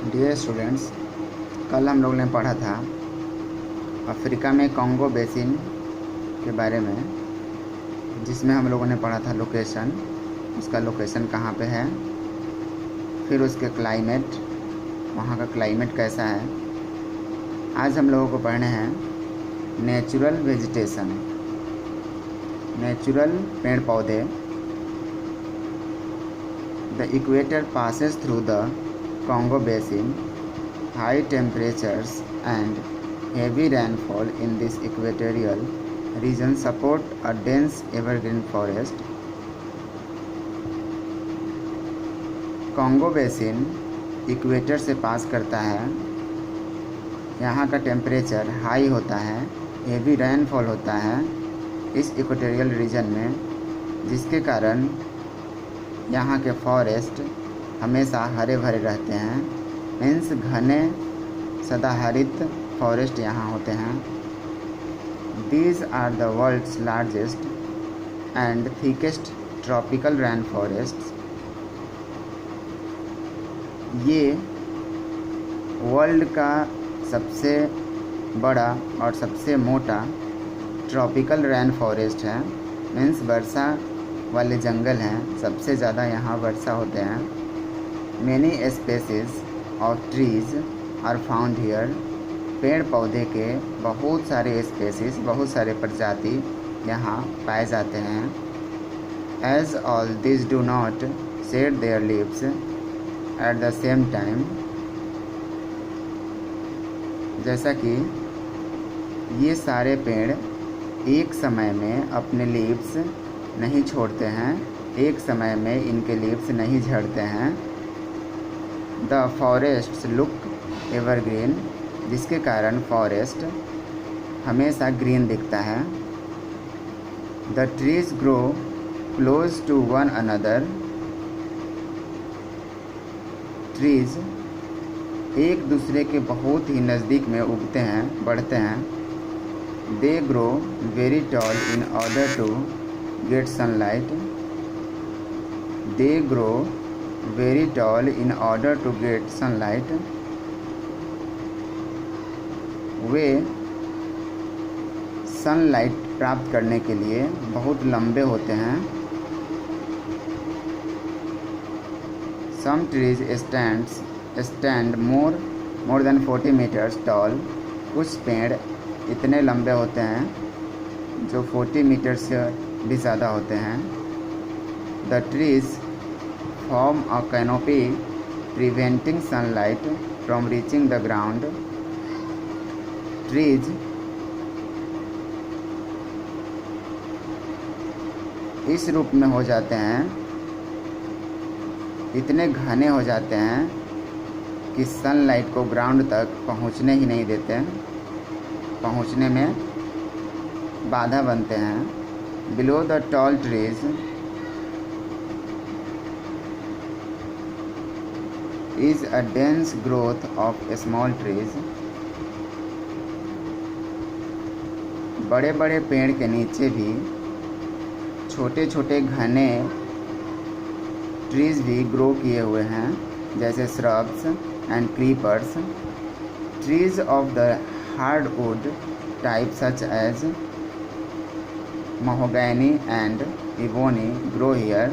Dear students, कल हम लोग ने पढ़ा था अफ्रीका में कॉन्गो बेसिन के बारे में, जिसमें हम लोगों ने पढ़ा था लोकेशन, उसका लोकेशन कहाँ पे है, फिर उसके क्लाइमेट, वहाँ का क्लाइमेट कैसा है। आज हम लोगों को पढ़ने हैं नेचुरल वेजिटेशन, नेचुरल पेड़ पौधे। The equator passes through the Congo basin. High temperatures and heavy rainfall in this equatorial region support a dense evergreen forest. Congo basin equator से पास करता है। यहाँ का टेम्परेचर हाई होता है, हेवी रेनफॉल होता है इस इक्वेटोरियल रीजन में, जिसके कारण यहाँ के फॉरेस्ट हमेशा हरे भरे रहते हैं। मीन्स घने सदाहरित फॉरेस्ट यहाँ होते हैं। These are the world's largest and thickest tropical rain forest. ये वर्ल्ड का सबसे बड़ा और सबसे मोटा ट्रॉपिकल रेन फॉरेस्ट है। मीन्स वर्षा वाले जंगल हैं, सबसे ज़्यादा यहाँ वर्षा होते हैं। Many species of trees are found here. पेड़ पौधे के बहुत सारे स्पेसीज, बहुत सारे प्रजाति यहाँ पाए जाते हैं। As all this do not shed their leaves at the same time. जैसा कि ये सारे पेड़ एक समय में अपने लीव्स नहीं छोड़ते हैं, एक समय में इनके लीव्स नहीं झड़ते हैं। द फॉरेस्ट्स लुक एवरग्रीन, जिसके कारण फॉरेस्ट हमेशा ग्रीन दिखता है। The trees grow close to one another. Trees एक दूसरे के बहुत ही नज़दीक में उगते हैं, बढ़ते हैं। They grow very tall in order to get sunlight. They grow very tall in order to get sunlight. Way sunlight प्राप्त करने के लिए बहुत लंबे होते हैं। Some trees stand more than 40 meters tall. कुछ पेड़ इतने लंबे होते हैं जो 40 मीटर से भी ज़्यादा होते हैं। The trees form a canopy preventing sunlight from reaching the ground. Trees इस रूप में हो जाते हैं, इतने घने हो जाते हैं कि सनलाइट को ग्राउंड तक पहुंचने ही नहीं देते, पहुंचने में बाधा बनते हैं। Below the tall trees is a dense growth of small trees. बड़े बड़े पेड़ के नीचे भी छोटे छोटे घने ट्रीज भी ग्रो किए हुए हैं, जैसे shrubs and creepers. Trees of the hardwood type such as mahogany and ebony grow here.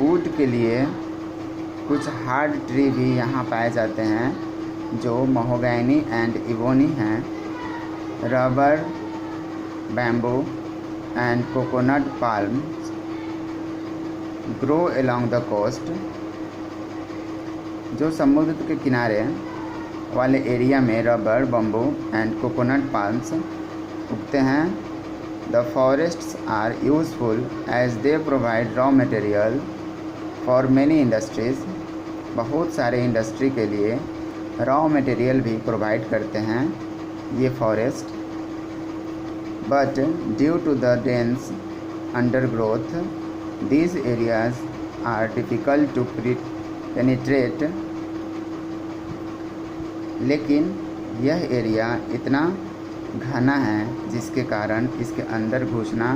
Would के लिए कुछ हार्ड ट्री भी यहाँ पाए जाते हैं, जो महोगैनी एंड इवोनी हैं। Rubber, bamboo and coconut palms grow along the coast. जो समुद्र के किनारे वाले एरिया में rubber, bamboo and coconut palms उगते हैं। The forests are useful as they provide raw material for many industries. बहुत सारे इंडस्ट्री के लिए रॉ मटेरियल भी प्रोवाइड करते हैं ये forest. But due to the dense undergrowth these areas are difficult to penetrate. लेकिन यह एरिया इतना घना है जिसके कारण इसके अंदर घुसना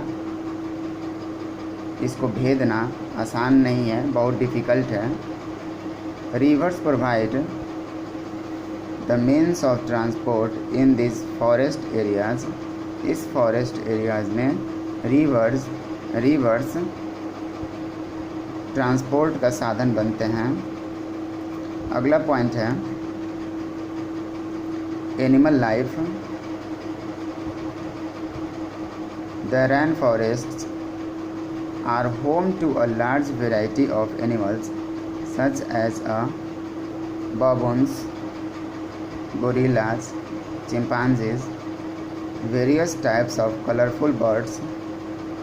इसको भेदना आसान नहीं है, बहुत डिफ़िकल्ट है। Reverse provide the means of transport in this forest areas. इस फॉरेस्ट एरियाज़ में रिवर्स ट्रांसपोर्ट का साधन बनते हैं। अगला पॉइंट है animal life. The rain forests are home to a large variety of animals such as baboons, gorillas, chimpanzees, various types of colorful birds,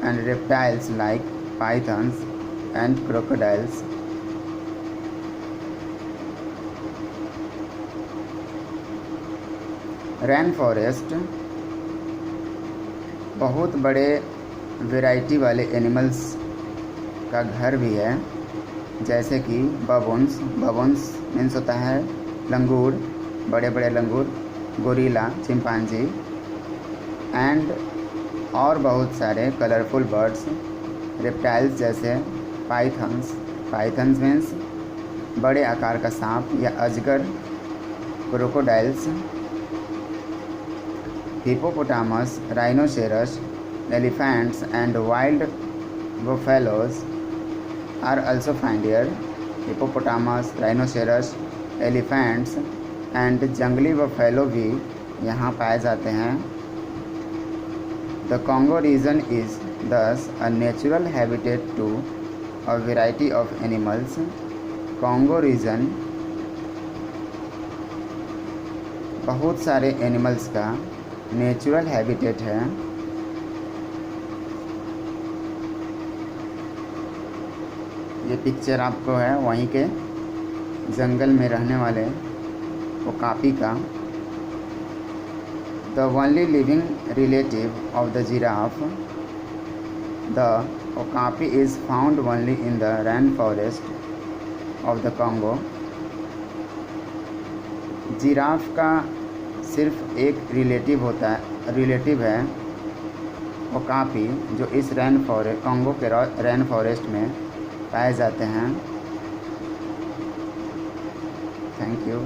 and reptiles like pythons and crocodiles. Rain forest बहुत बड़े variety वाले animals का घर भी है, जैसे कि baboons means होता है लंगूर, बड़े बड़े लंगूर, गोरिल्ला चिंपांजी, एंड और बहुत सारे कलरफुल बर्ड्स, रेप्टाइल्स जैसे पाइथन्स मीन्स बड़े आकार का सांप या अजगर, crocodiles, hippopotamus, rhinoceros, elephants and wild buffaloes are also found here. Hippopotamus, rhinoceros, elephants and जंगली buffalo भी यहाँ पाए जाते हैं। The Congo region is thus a natural habitat to a variety of animals. Congo region बहुत सारे animals का natural habitat है। ये पिक्चर आपको है वहीं के जंगल में रहने वाले ओकापी का। The only living relative of the giraffe, the okapi is found only in the rain forest of the Congo. Giraffe का सिर्फ एक रिलेटिव है ओकापी, जो इस कॉन्गो के रेन फॉरेस्ट में पाए जाते हैं। Thank you.